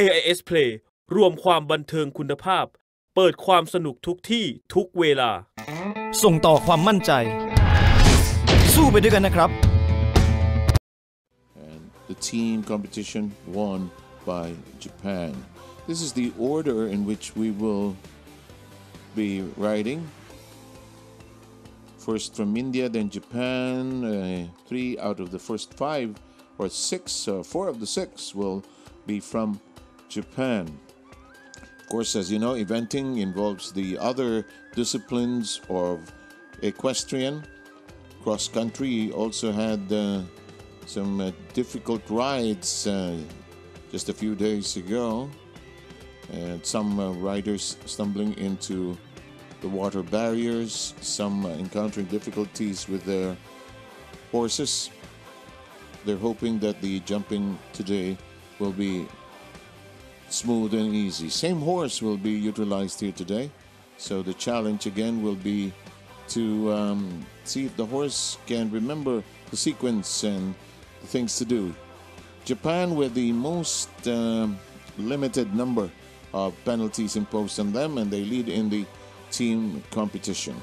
AIS Play รวมความบันเทิงคุณภาพเปิดความสนุกทุกที่ทุกเวลาส่งต่อความมั่นใจสู้ไปด้วยกันนะครับ And the team competition won by Japan. This is the order in which we will be riding. First from India, then Japan. 3 out of the first 5 or 6, 4 of the 6 will be from Japan. Of course, as you know, eventing involves the other disciplines of equestrian. Cross country also had some difficult rides just a few days ago, and some riders stumbling into the water barriers, some encountering difficulties with their horses. They're hoping that the jumping today will be smooth and easy. Same horse will be utilized here today, so the challenge again will be to see if the horse can remember the sequence and the things to do. Japan with the most limited number of penalties imposed on them, and they lead in the team competition.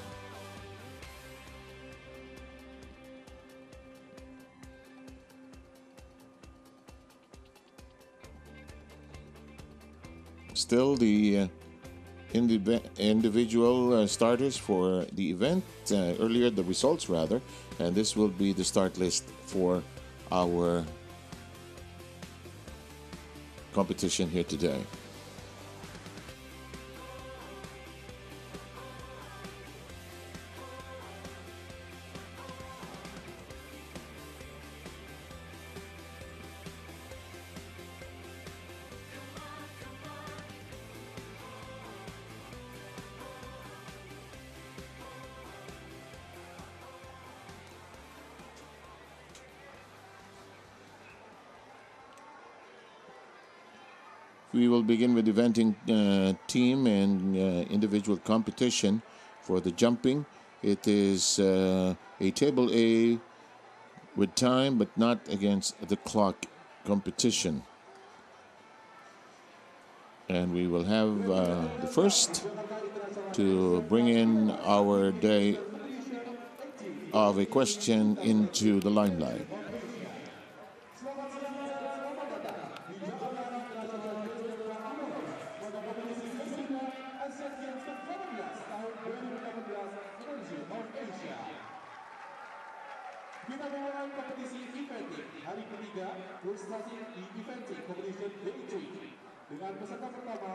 Still, the individual starters for the event, earlier the results rather, and this will be the start list for our competition here today. We will begin with the eventing team and individual competition. For the jumping, it is a table A with time but not against the clock competition. And we will have the first to bring in our day of equestrian into the limelight. Kompetisi eventing hari ketiga frustrasi di eventing competition day 3 dengan peserta pertama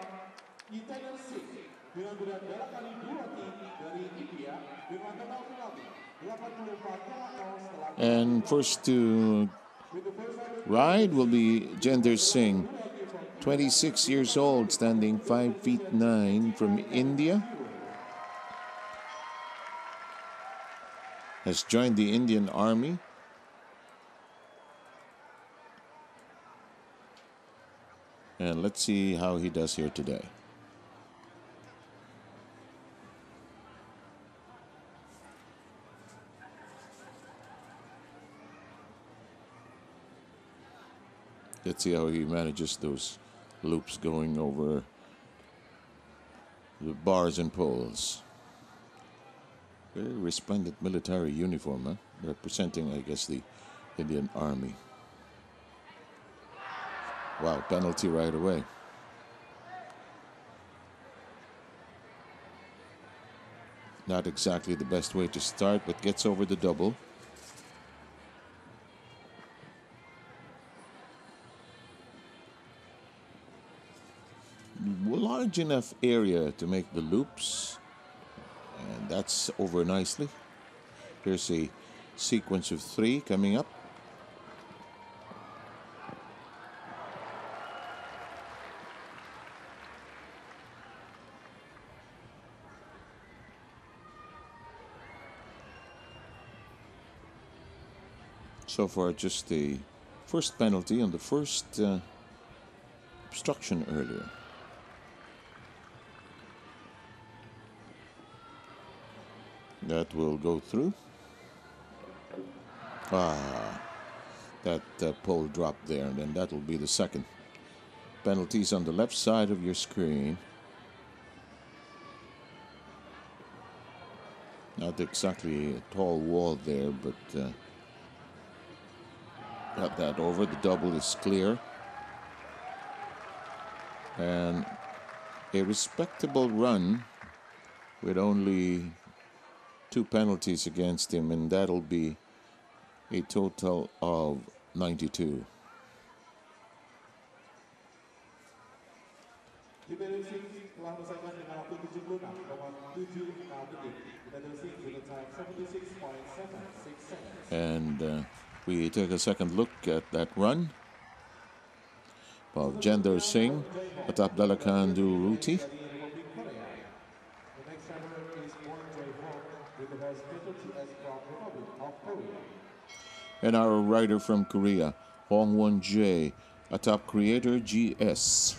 Italian Six dengan berat darah kali 2T dari India dengan total penalti 84,0 setelah. And first to ride will be Jinder Singh, 26 years old, standing 5 feet 9 from India. Has joined the Indian Army. And let's see how he does here today. Let's see how he manages those loops going over the bars and poles. Very resplendent military uniform, huh? Representing, I guess, the Indian Army. Wow, penalty right away. Not exactly the best way to start, but gets over the double. Large enough area to make the loops, and that's over nicely. Here's a sequence of 3 coming up. So far, just the first penalty on the first obstruction earlier. That will go through. That pole dropped there, and then that will be the second. penalties on the left side of your screen. Not exactly a tall wall there, but got that over. The double is clear. And a respectable run with only 2 penalties against him, and that'll be a total of 92. And we take a second look at that run of Jender Singh atop Dalakandu Ruti. And our rider from Korea, Hong Won Jae, atop Creator GS.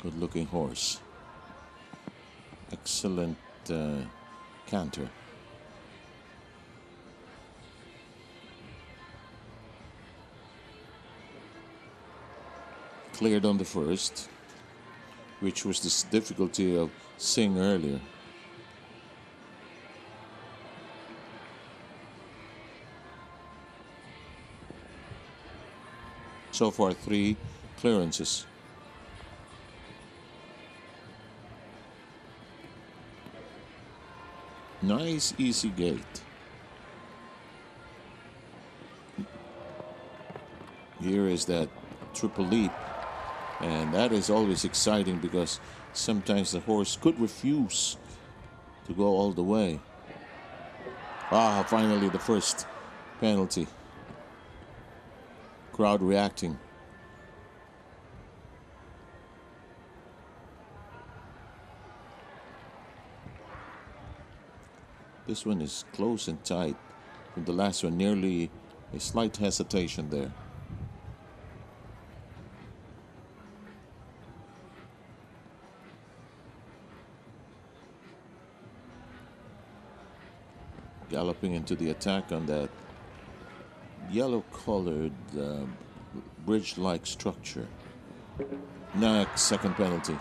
Good looking horse. Excellent canter. Cleared on the first, which was the difficulty of Singh earlier. So far 3 clearances. Nice easy gate. Here is that triple leap, and that is always exciting because sometimes the horse could refuse to go all the way. Finally the first penalty. Crowd reacting. This one is close and tight. From the last one, nearly a slight hesitation there. Galloping into the attack on that yellow-colored bridge-like structure. Next, second penalty.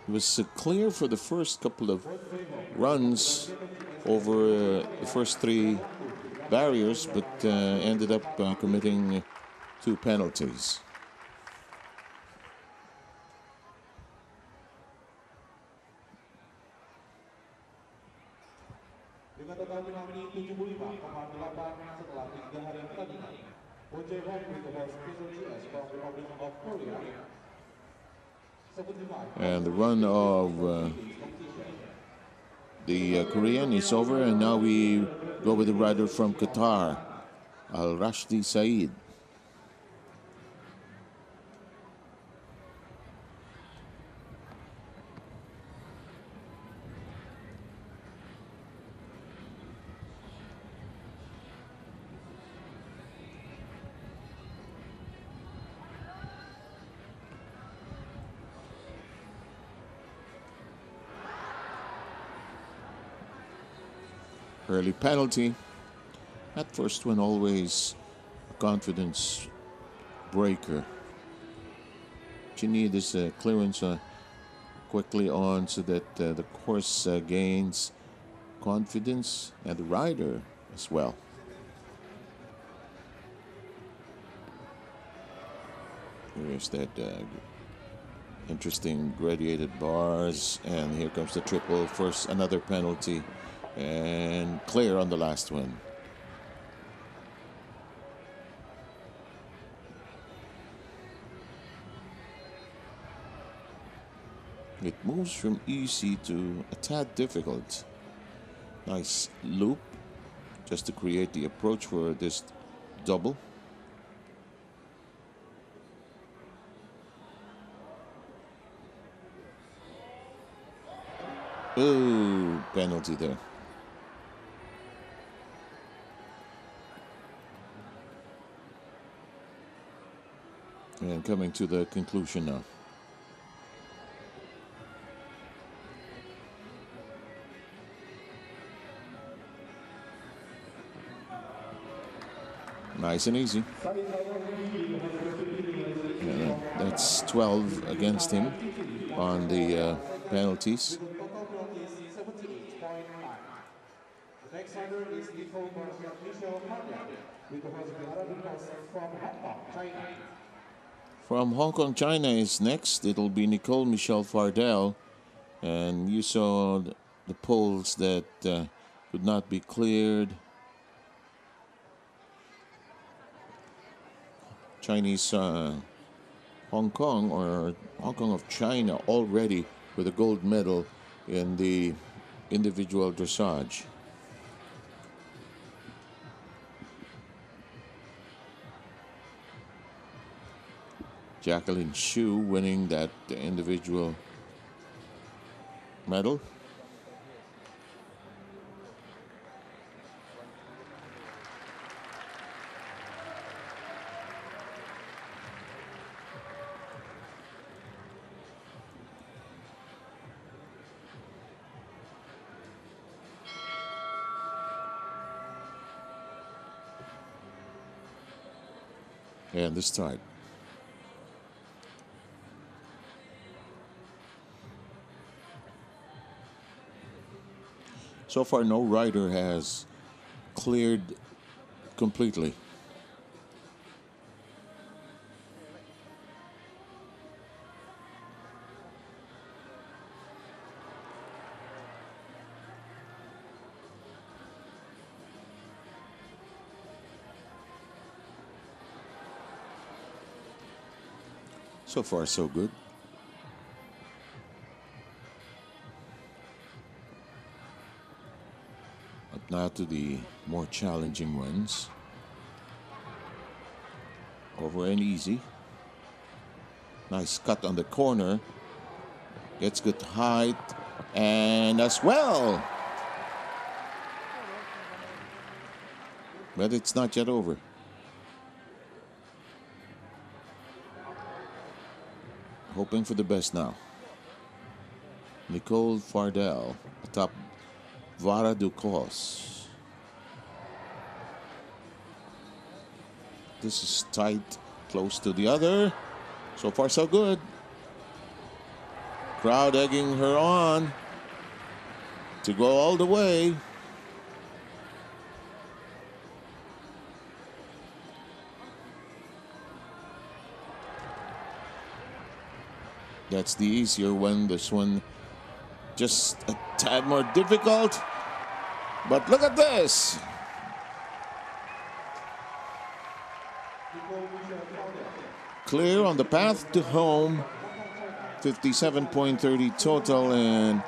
It was clear for the first couple of runs over the first 3 barriers, but ended up committing 2 penalties. And the run of the Korean is over, and now we go with the rider from Qatar, Al-Rashdi Saeed. Early penalty. That first one always a confidence breaker. What you need is a clearance quickly on so that the horse gains confidence and the rider as well. Here's that interesting gradiated bars, and here comes the triple. First, another penalty. And clear on the last one. It moves from easy to a tad difficult. Nice loop just to create the approach for this double. Oh, penalty there. And coming to the conclusion now. Nice and easy. That's 12 against him on the penalties. The next rider is Michelle with the from Hong Kong, China. From Hong Kong, China is next. It'll be Nicole Michelle Fardell. And you saw the poles that could not be cleared. Chinese Hong Kong or Hong Kong of China already with a gold medal in the individual dressage. Jacqueline Shu winning that individual medal. And the start. So far, no rider has cleared completely. So far, so good. Up now to the more challenging ones. Over and easy. Nice cut on the corner. Gets good height. And as well. But it's not yet over. Hoping for the best now. Nicole Fardell atop Vara Ducos. This is tight, close to the other. So far, so good. Crowd egging her on to go all the way. That's the easier one. This one just a tad more difficult. But look at this. Clear on the path to home. 57.30 total. And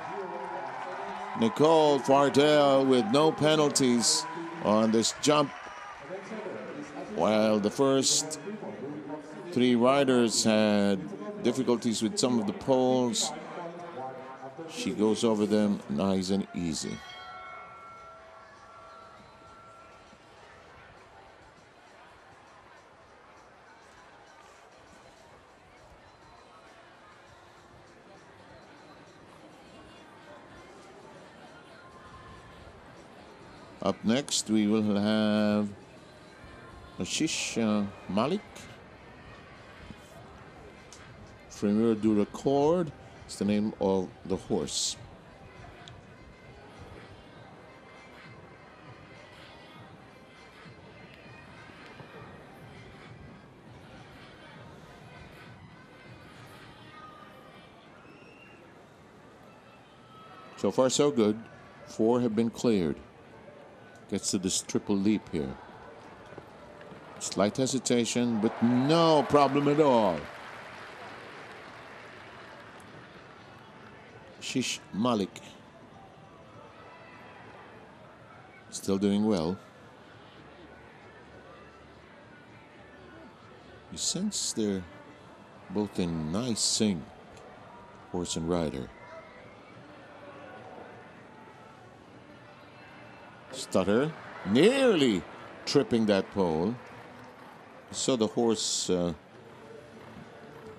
Nicole Fardell with no penalties on this jump. While the first three riders had difficulties with some of the poles, she goes over them nice and easy. Up next, we will have Ashish Malik. Premier du Record is the name of the horse. So far, so good. 4 have been cleared. Gets to this triple leap here. Slight hesitation, but no problem at all. Shish Malik. Still doing well. You sense they're both in nice sync, horse and rider. Stutter, nearly tripping that pole. So the horse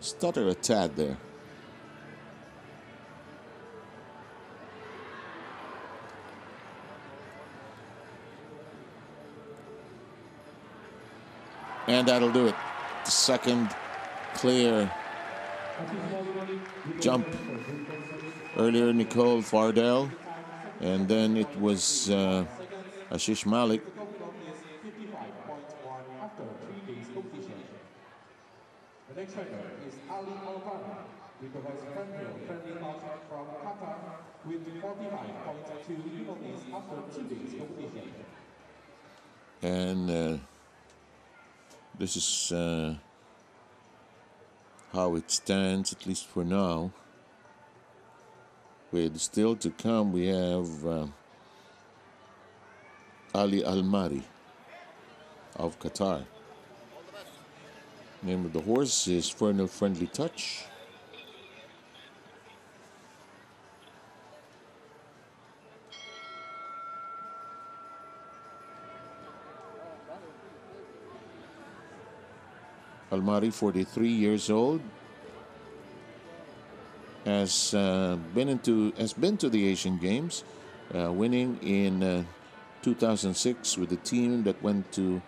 stutter a tad there. And that'll do it. The second clear jump. Earlier, Nicole Fardell. And then it was Ashish Malik. The next rider is Ali Alvaro with the vice friendly toss from Qatar with 45.2 penalties after 2 days competition. And this is how it stands, at least for now. With still to come, we have Ali Almari of Qatar. Name of the horse is Fernal Friendly Touch. Almari, 43 years old, has been to the Asian Games, winning in 2006 with the team that went to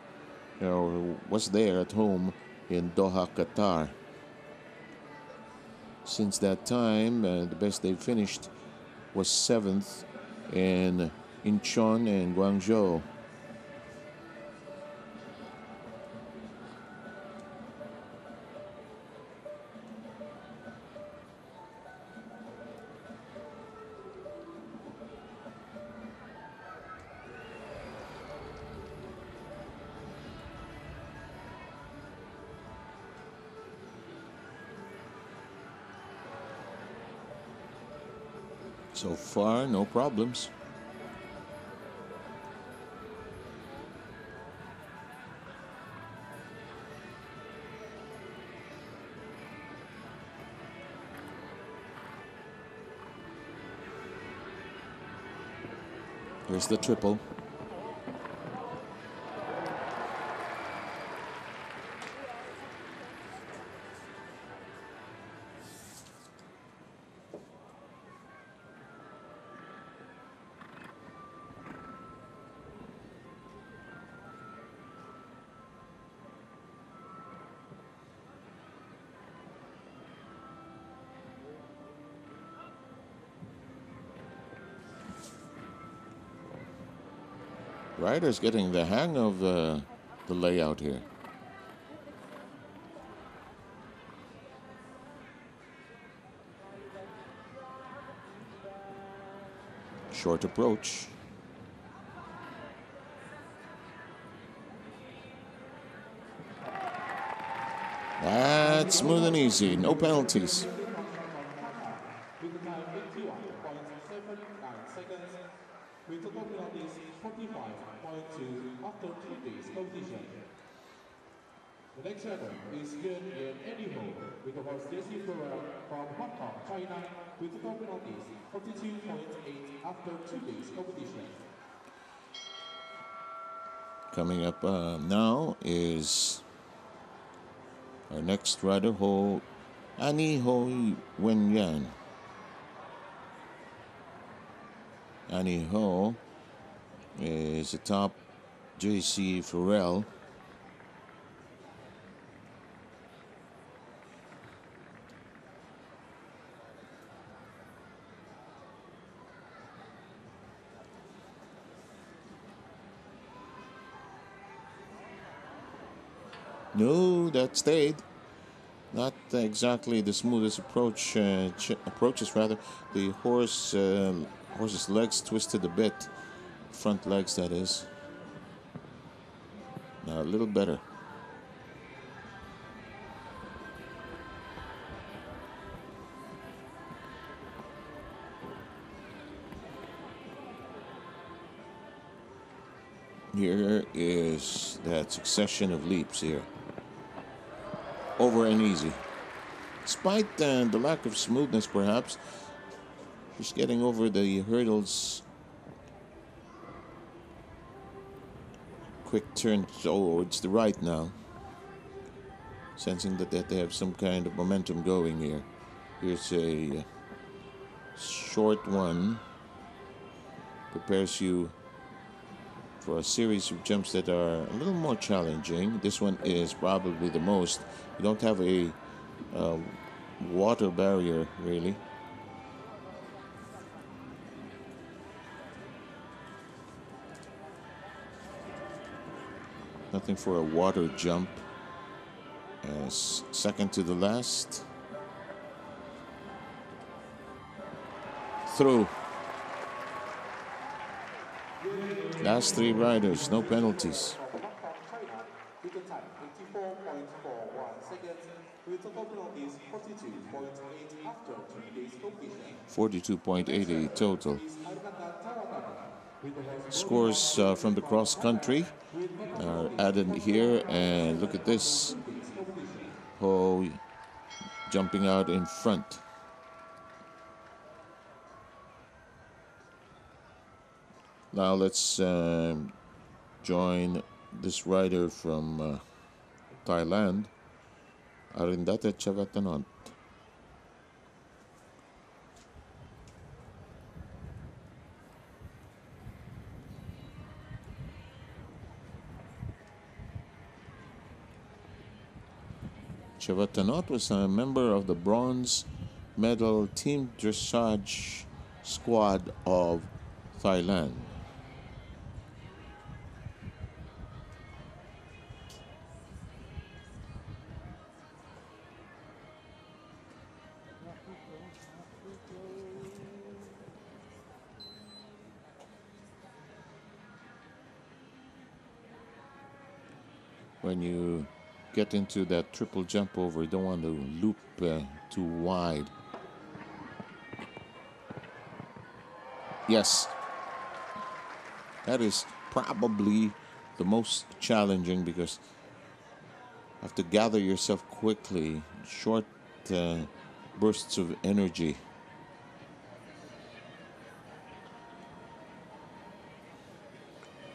or was there at home in Doha, Qatar. Since that time, the best they finished was 7th in Incheon and Guangzhou. So far, no problems. Here's the triple. Rider's getting the hang of the layout here. Short approach. That's smooth and easy, no penalties. With total penalties 45.2 after 2 days competition. The next rider is Yun Eddie Ho with the horse Jesse Farrell from Hong Kong, China with total penalties 42.8 after 2 days competition. Coming up now is our next rider, Annie Ho Wenyan. Annie Ho is atop J.C. Farrell. No, that stayed. Not exactly the smoothest approaches rather. The horse's legs twisted a bit. Front legs, that is. Now a little better. Here is that succession of leaps here. Over and easy. Despite the lack of smoothness, perhaps, just getting over the hurdles. Quick turn towards the right now. Sensing that they have some kind of momentum going here. Here's a short one. Prepares you for a series of jumps that are a little more challenging. This one is probably the most. You don't have a water barrier, really. Nothing for a water jump. Second to the last. Through. Last three riders, no penalties. With the time 84.41 seconds, with total penalties 42.8 after 3 days completion. 42.88 total. Scores from the cross country are added here, and look at this. Ho jumping out in front. Now let's join this rider from Thailand, Arindate Chavatanont. Chavatanot was a member of the bronze medal team dressage squad of Thailand. When you get into that triple jump over, you don't want to loop too wide. Yes, that is probably the most challenging because you have to gather yourself quickly, short bursts of energy.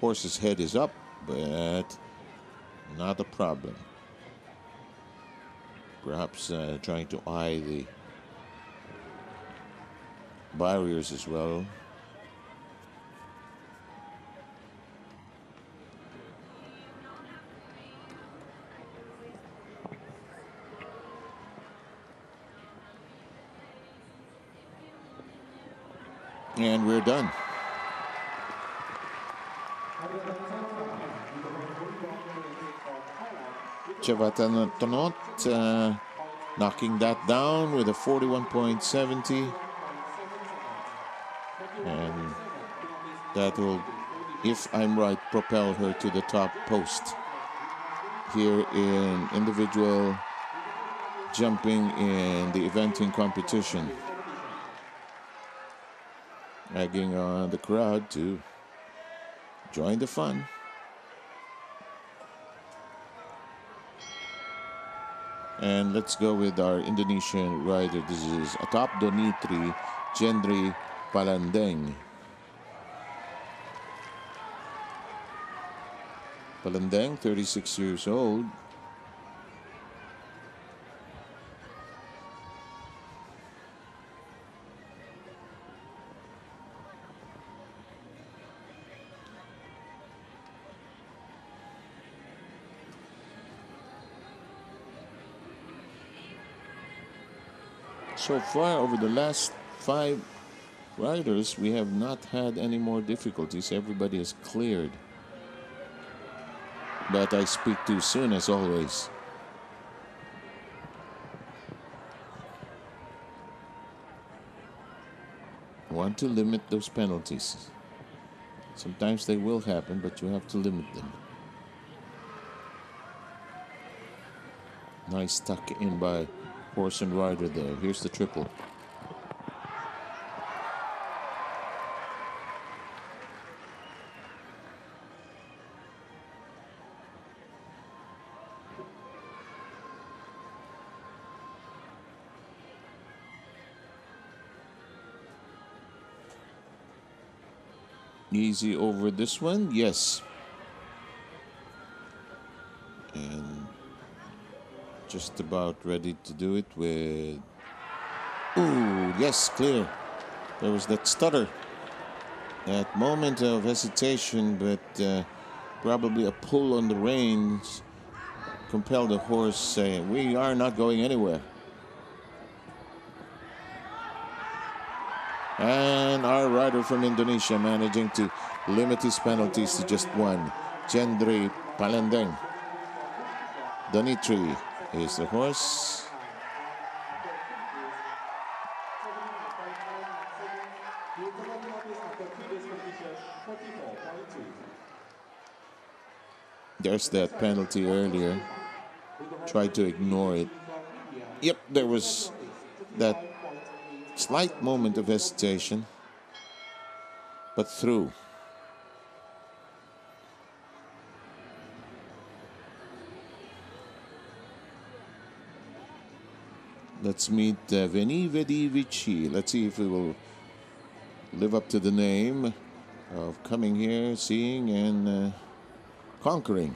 Horse's head is up, but not a problem. Perhaps trying to eye the barriers as well. And we're done. Chavatanot knocking that down with a 41.70, and that will, if I'm right, propel her to the top post here in individual jumping in the eventing competition, egging on the crowd to join the fun. And let's go with our Indonesian rider. This is Atap Donitri Gendry Palandeng. Palandeng, 36 years old. So far, over the last 5 riders, we have not had any more difficulties. Everybody is cleared. But I speak too soon, as always. I want to limit those penalties. Sometimes they will happen, but you have to limit them. Nice tuck in by horse and rider there. Here's the triple. Easy over this one, yes. And just about ready to do it with... Ooh, yes, clear. There was that stutter. That moment of hesitation, but probably a pull on the reins compelled the horse say, "We are not going anywhere." And our rider from Indonesia managing to limit his penalties to just one. Jendri Palendeng. Donitri is the horse. There's that penalty earlier. Tried to ignore it. Yep, there was that slight moment of hesitation, but through. Let's meet Veni Vedi Vici. Let's see if we will live up to the name of coming here, seeing, and conquering.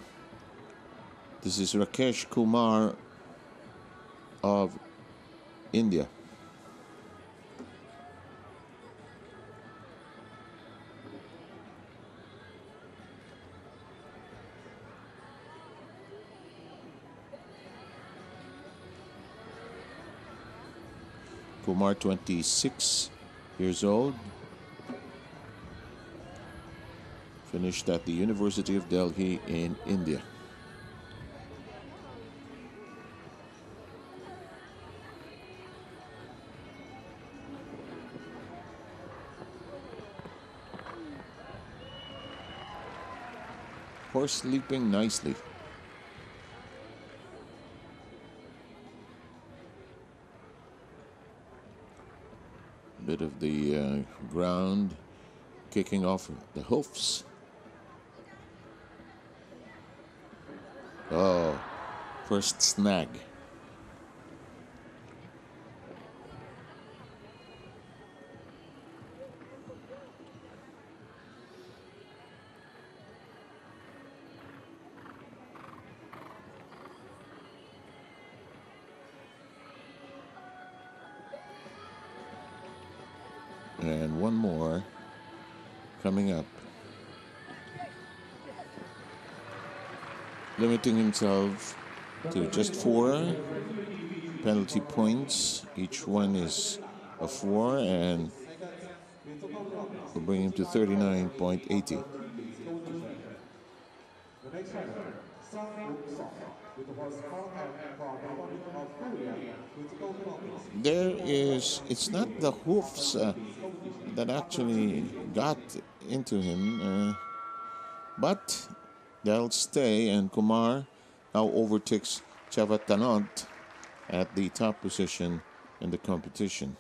This is Rakesh Kumar of India. Kumar, 26 years old, finished at the University of Delhi in India. Horse leaping nicely. Bit of the ground kicking off the hoofs. Oh, first snag. And one more coming up. Limiting himself to just 4 penalty points. Each one is a 4, and will bring him to 39.80. It's not the hoofs that actually got into him, but they'll stay, and Kumar now overtakes Chavatanant at the top position in the competition.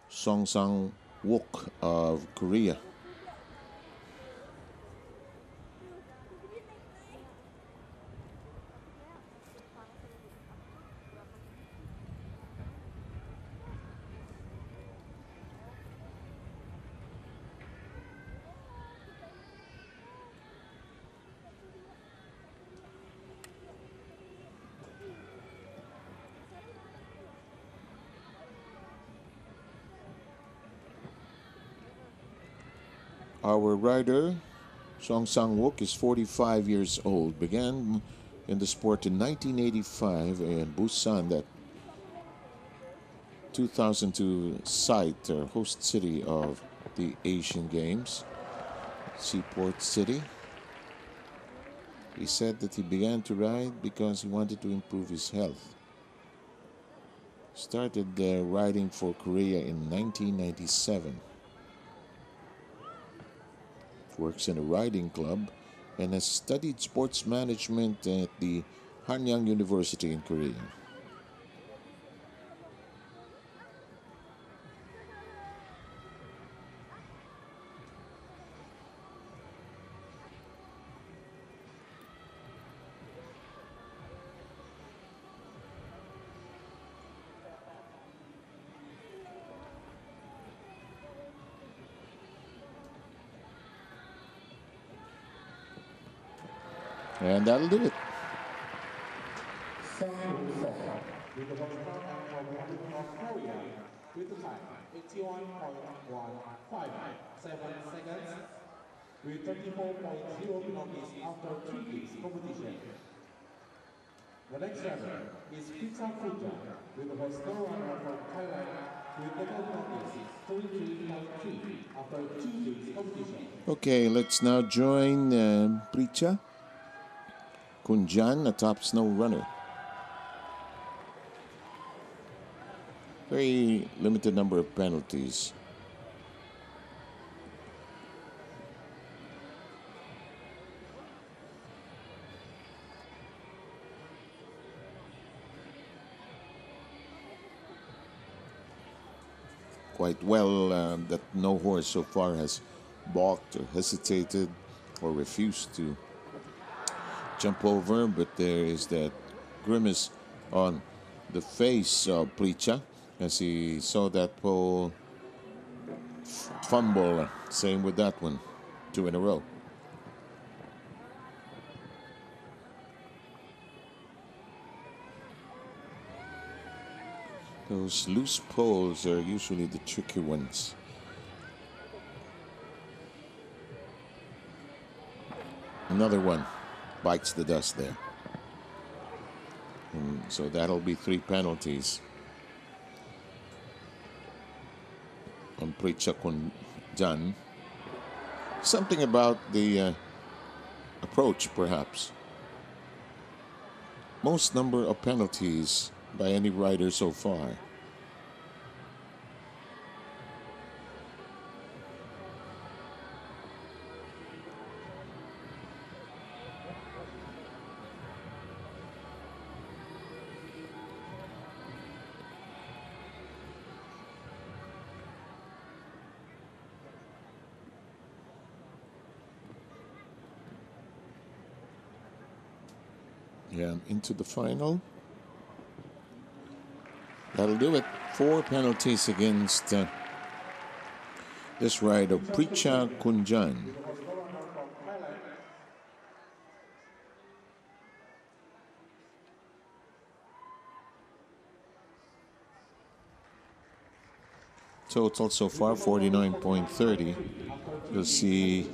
Song Sang-wook of Korea. Our rider, Song Sang-wook, is 45 years old. Began in the sport in 1985 in Busan, that 2002 site or host city of the Asian Games, seaport city. He said that he began to ride because he wanted to improve his health. Started riding for Korea in 1997. Works in a riding club and has studied sports management at the Hanyang University in Korea. And that'll do it. with the time 81.157 seconds with 34.0 penalties after 3 games competition. The next runner is Pizza Fuja with the first runner from Thailand with total penalties 33.3 after 2 games competition. Okay, let's now join Pricha Kunjan, a top snow runner. Very limited number of penalties. Quite well that no horse so far has balked or hesitated or refused to jump over, but there is that grimace on the face of Pricha as he saw that pole fumble. Same with that one, 2 in a row. Those loose poles are usually the tricky ones. Another one bites the dust there. And so that'll be 3 penalties on Pricha Kunjan. Something about the approach, perhaps. Most number of penalties by any rider so far. Yeah, into the final. That'll do it. 4 penalties against this rider, Pricha Kunjan. Total so far 49.30. You'll see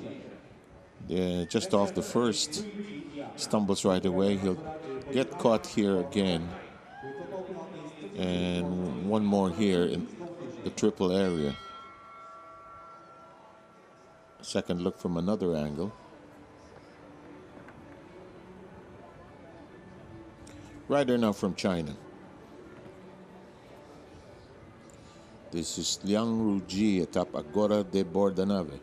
just off the first, stumbles right away. He'll get caught here again. And one more here in the triple area. Second look from another angle. Rider now from China. This is Liang Ruji atop Agora de Bordanave.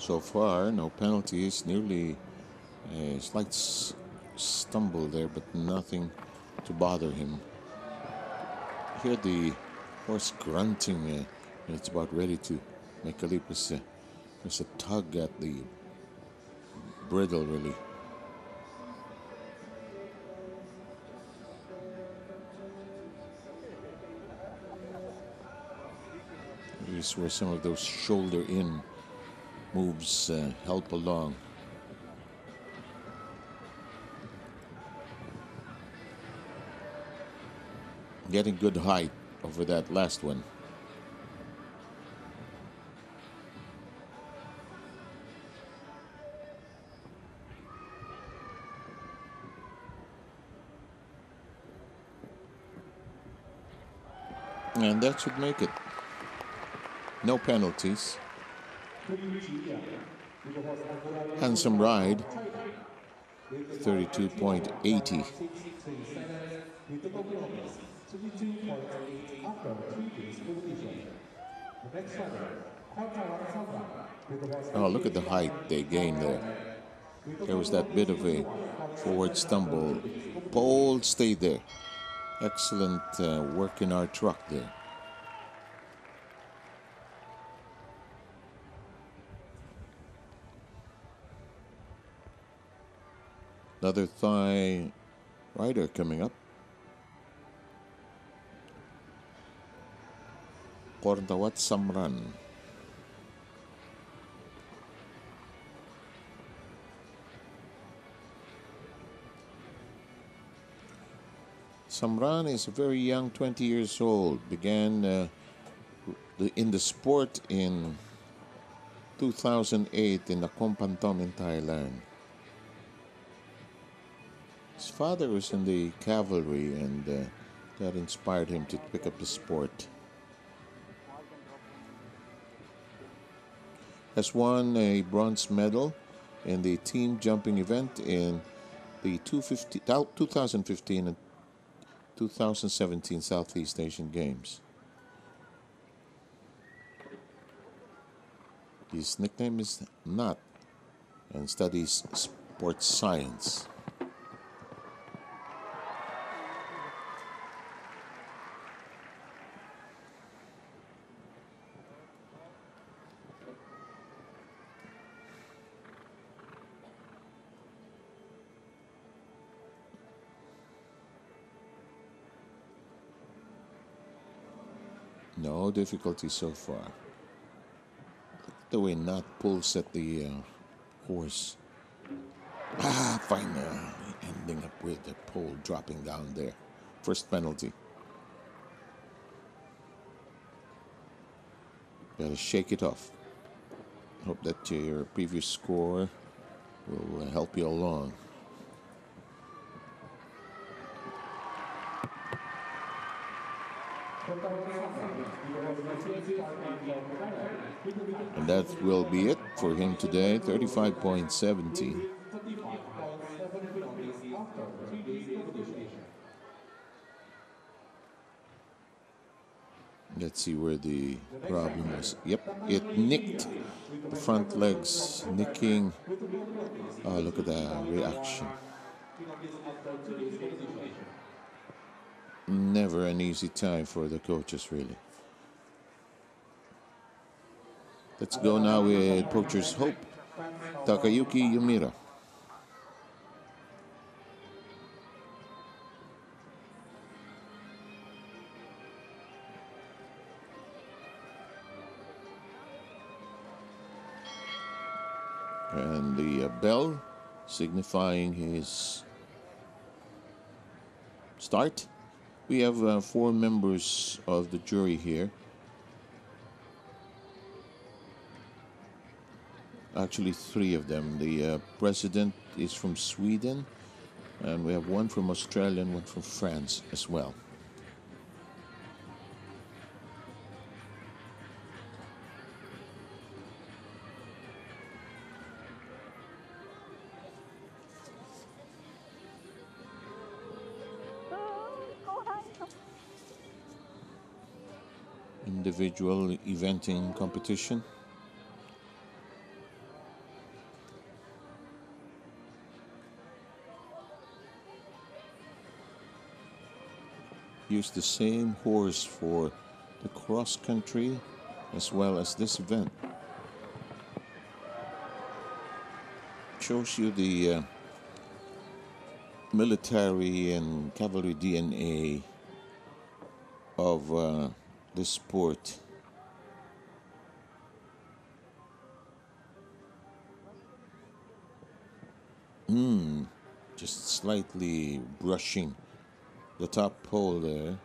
So far, no penalties, nearly a slight stumble there, but nothing to bother him. Hear the horse grunting, and it's about ready to make a leap. There's a tug at the bridle, really. These were some of those shoulder-in moves help along. Getting good height over that last one. And that should make it. No penalties. Handsome ride. 32.80. Oh, look at the height they gained there. There was that bit of a forward stumble. Pole stayed there. Excellent work in our truck there. Another Thai rider coming up. Kortawat Samran. Samran is a very young, 20 years old. Began in the sport in 2008 in Nakhon Pathom in Thailand. His father was in the cavalry, and that inspired him to pick up the sport. Has won a bronze medal in the team jumping event in the 2015 and 2017 Southeast Asian Games. His nickname is Nat and studies sports science. No difficulty so far. Look at the way Nat pulls at the horse. Fine. Ending up with the pole dropping down there. First penalty. Gotta shake it off. Hope that your previous score will help you along. And that will be it for him today, 35.70. Let's see where the problem is. Yep, it nicked the front legs, nicking. Oh, look at that reaction. Never an easy time for the coaches, really. Let's go now with Poacher's Hope, Takayuki Yumira. And the bell signifying his start. We have 4 members of the jury here. Actually, 3 of them. The president is from Sweden, and we have 1 from Australia and 1 from France as well. Individual eventing competition. Use the same horse for the cross country as well as this event. Shows you the military and cavalry DNA of this sport. Just slightly brushing the top pole there.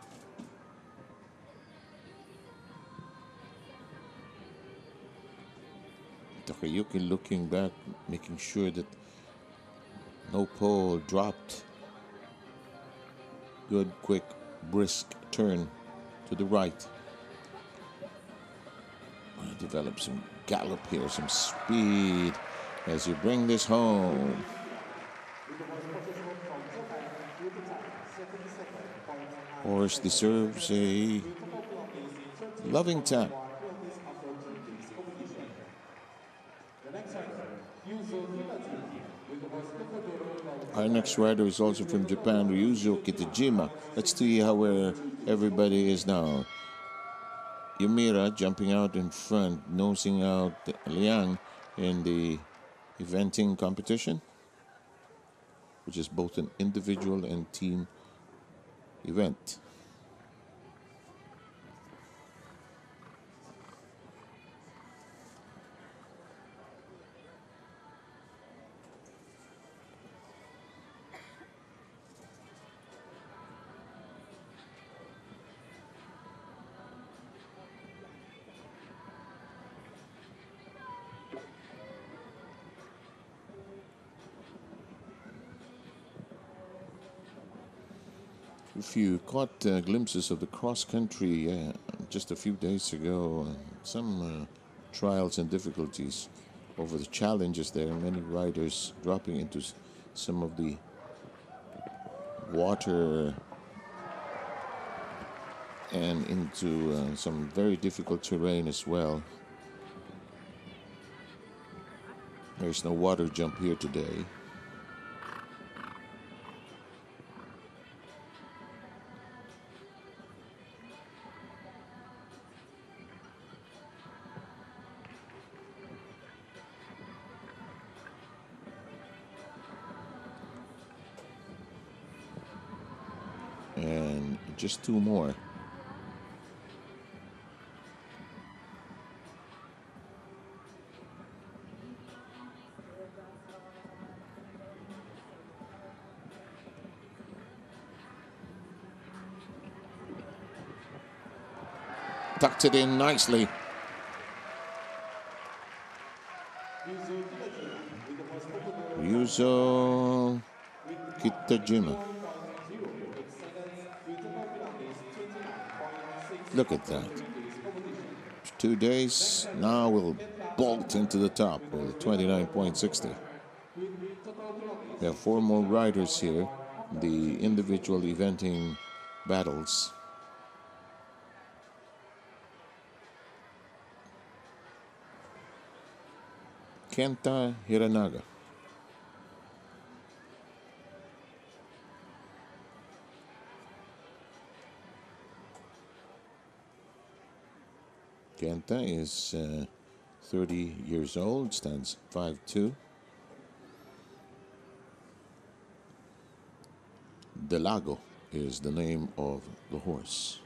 Takayuki looking back, making sure that no pole dropped. Good, quick, brisk turn to the right. Develop some gallop here, some speed as you bring this home. Horse deserves a loving tap. Our next rider is also from Japan, Ryuzo Kitajima. Let's see how where everybody is now. Yumira jumping out in front, nosing out Liang in the eventing competition, which is both an individual and team event. If you caught glimpses of the cross-country just a few days ago, some trials and difficulties over the challenges there, many riders dropping into some of the water and into some very difficult terrain as well. There's no water jump here today. And just two more. Tucked it in nicely. Ryuzo Kitajima. Look at that. 2 days, now we'll bolt into the top with 29.60. We have 4 more riders here, the individual eventing battles. Kenta Hiranaga. Kenta is 30 years old, stands 5'2". Delago is the name of the horse.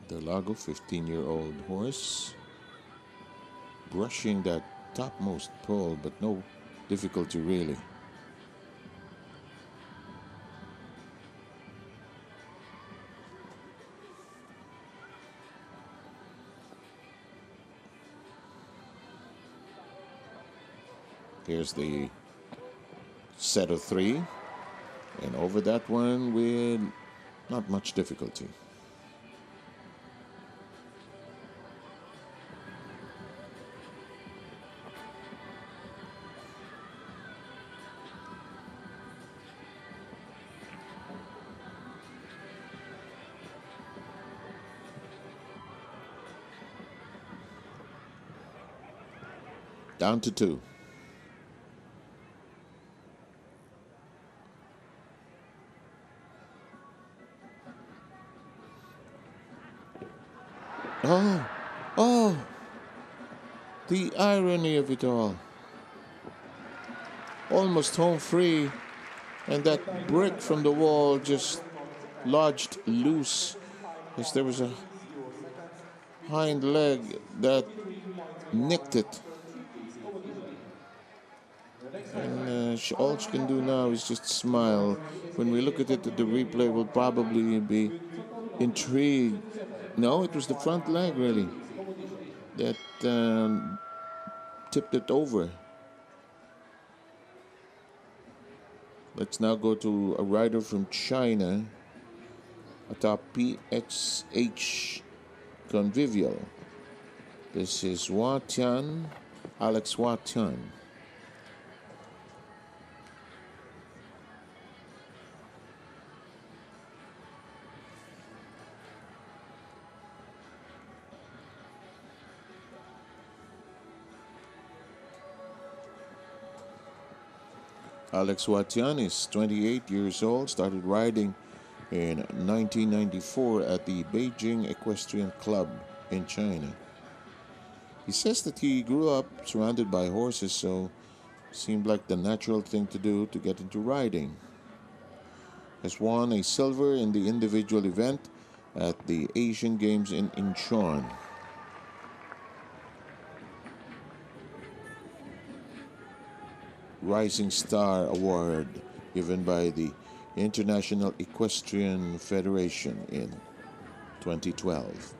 Delago, 15-year-old horse, brushing that topmost pole, but no difficulty really. Here's the set of 3, and over that one with not much difficulty. Down to 2. Oh, the irony of it all. Almost home free, and that brick from the wall just lodged loose as there was a hind leg that nicked it. And all she can do now is just smile. When we look at it, the replay will probably be intrigued. No, it was the front leg, really, that tipped it over. Let's now go to a rider from China atop PHH Convivial. This is Hua Tian, Alex Hua Tian. Alex Watian is 28 years old, started riding in 1994 at the Beijing Equestrian Club in China. He says that he grew up surrounded by horses, so it seemed like the natural thing to do to get into riding. Has won a silver in the individual event at the Asian Games in Incheon. Rising Star Award given by the International Equestrian Federation in 2012.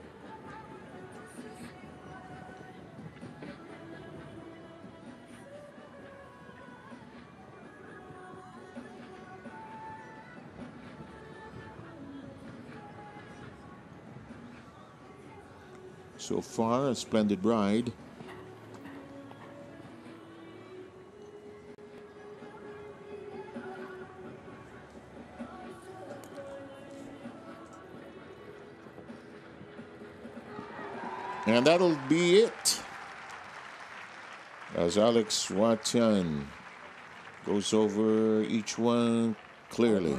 So far, a splendid ride. And that'll be it. As Alex Watian goes over each one clearly.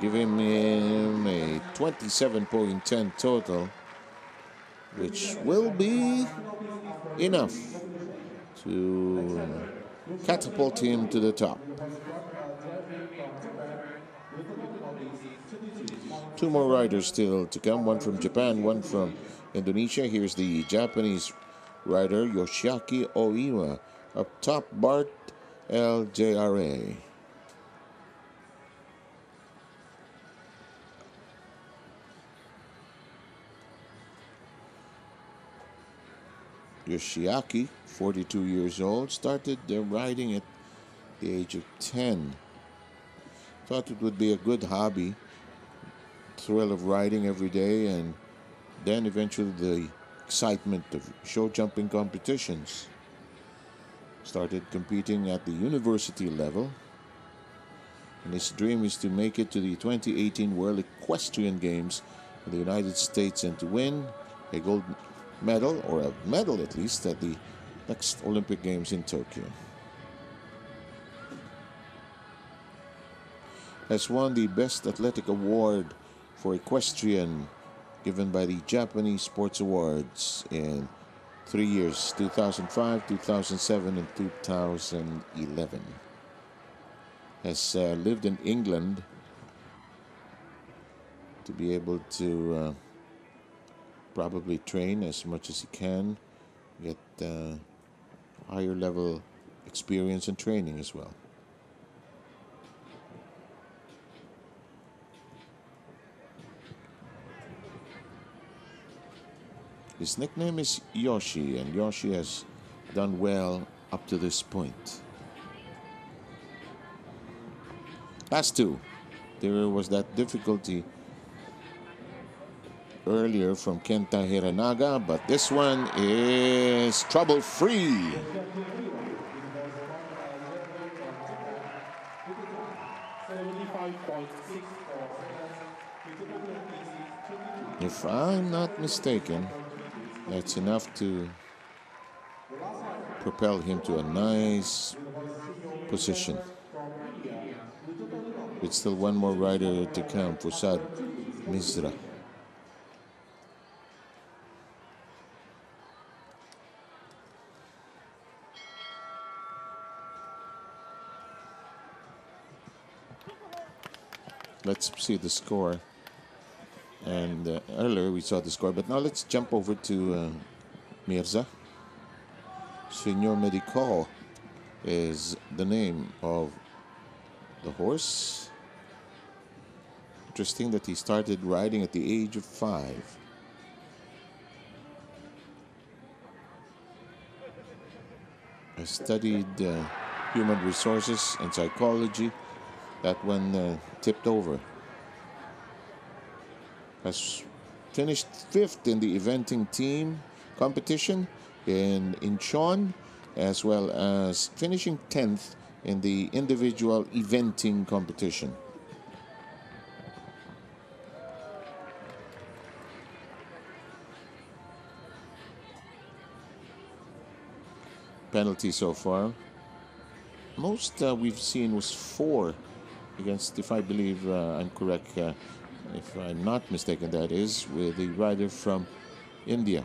Giving him a 27.10 total, which will be enough to catapult him to the top. Two more riders still to come, one from Japan, one from Indonesia. Here's the Japanese rider Yoshiaki Oiwa. Up top, Bart LJRA. Yoshiaki, 42 years old, started riding at the age of 10. Thought it would be a good hobby, thrill of riding every day, and then eventually the excitement of show jumping competitions. Started competing at the university level, and his dream is to make it to the 2018 World Equestrian Games in the United States and to win a gold medal, or a medal at least, at the next Olympic Games in Tokyo. Has won the Best Athletic Award for Equestrian given by the Japanese Sports Awards in 3 years, 2005, 2007, and 2011. Has lived in England to be able to probably train as much as he can, get higher level experience and training as well. His nickname is Yoshi, and Yoshi has done well up to this point. Last two, there was that difficulty earlier from Kenta Hiranaga, but this one is trouble-free. If I'm not mistaken, that's enough to propel him to a nice position. With still one more rider to come, Fusad Mizra. Let's see the score. And earlier we saw the score, but now let's jump over to Mirza. Senor Medical is the name of the horse. Interesting that he started riding at the age of 5. I studied human resources and psychology. That one tipped over. Has finished 5th in the eventing team competition in Incheon, as well as finishing 10th in the individual eventing competition. penalties so far. Most we've seen was 4 against, if I believe I'm correct, if I'm not mistaken, that is, with the rider from India.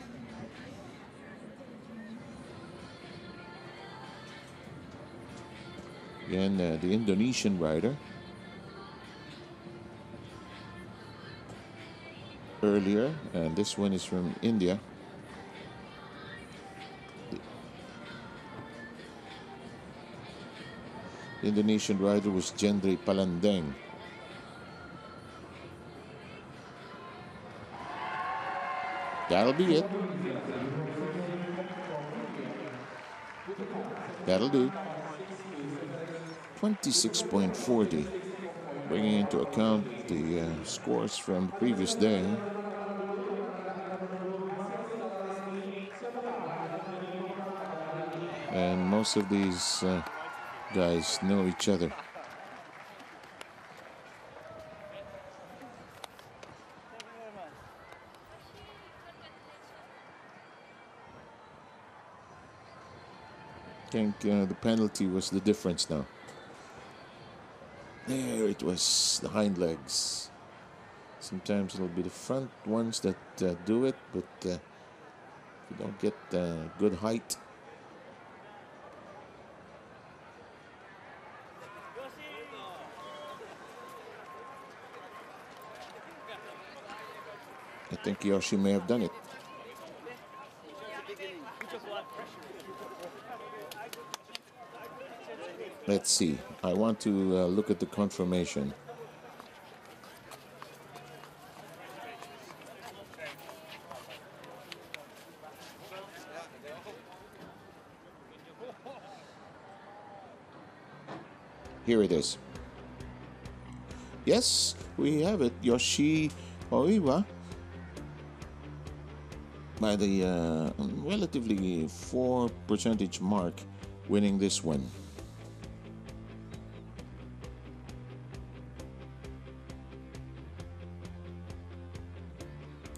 Again, the Indonesian rider. Earlier, and this one is from India. The Indonesian rider was Jendri Palandeng. That'll be it. That'll do. 26.40, bringing into account the scores from the previous day. And most of these guys know each other. I think the penalty was the difference now. There it was, the hind legs. Sometimes it'll be the front ones that do it, but if you don't get good height, I think Yoshi may have done it. Let's see. I want to look at the confirmation. Here it is. Yes, we have it. Yoshi Oiwa, by the relatively 4% mark, winning this one.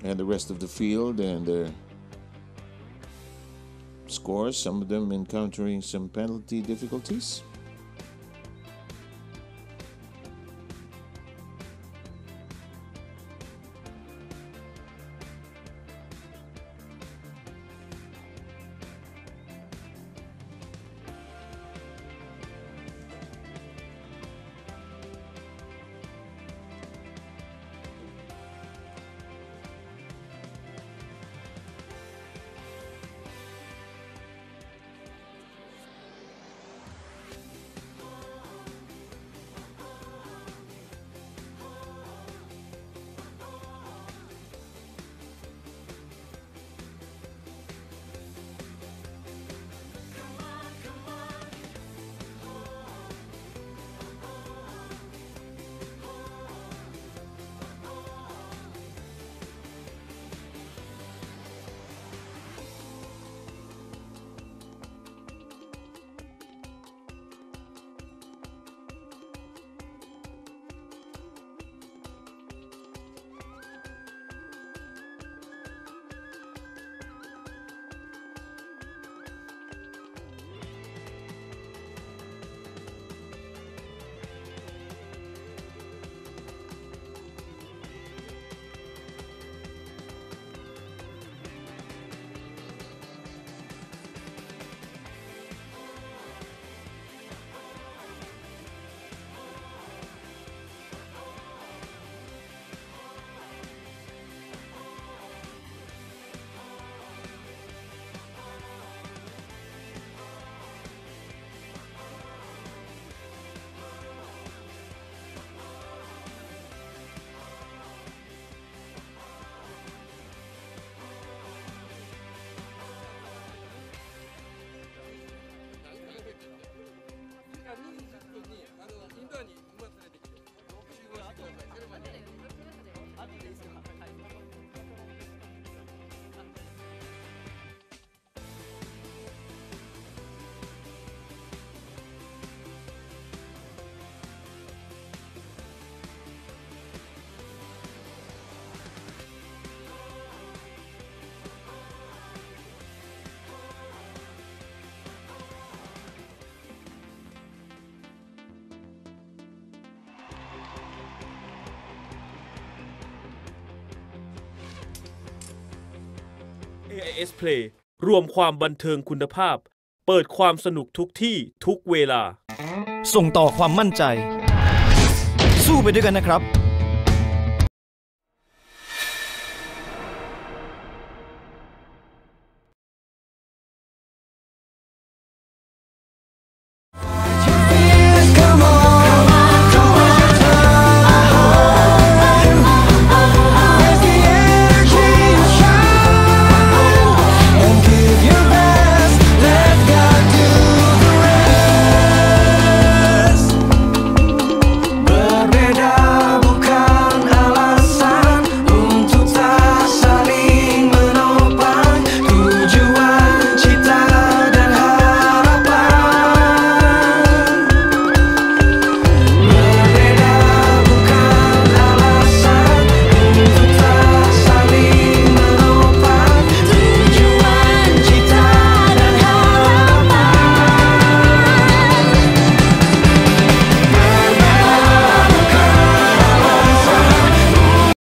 And the rest of the field and their scores, some of them encountering some penalty difficulties. AIS Play รวมความบันเทิงคุณภาพเปิดความสนุกทุกที่ทุกเวลาส่งต่อความมั่นใจสู้ไปด้วยกันนะครับ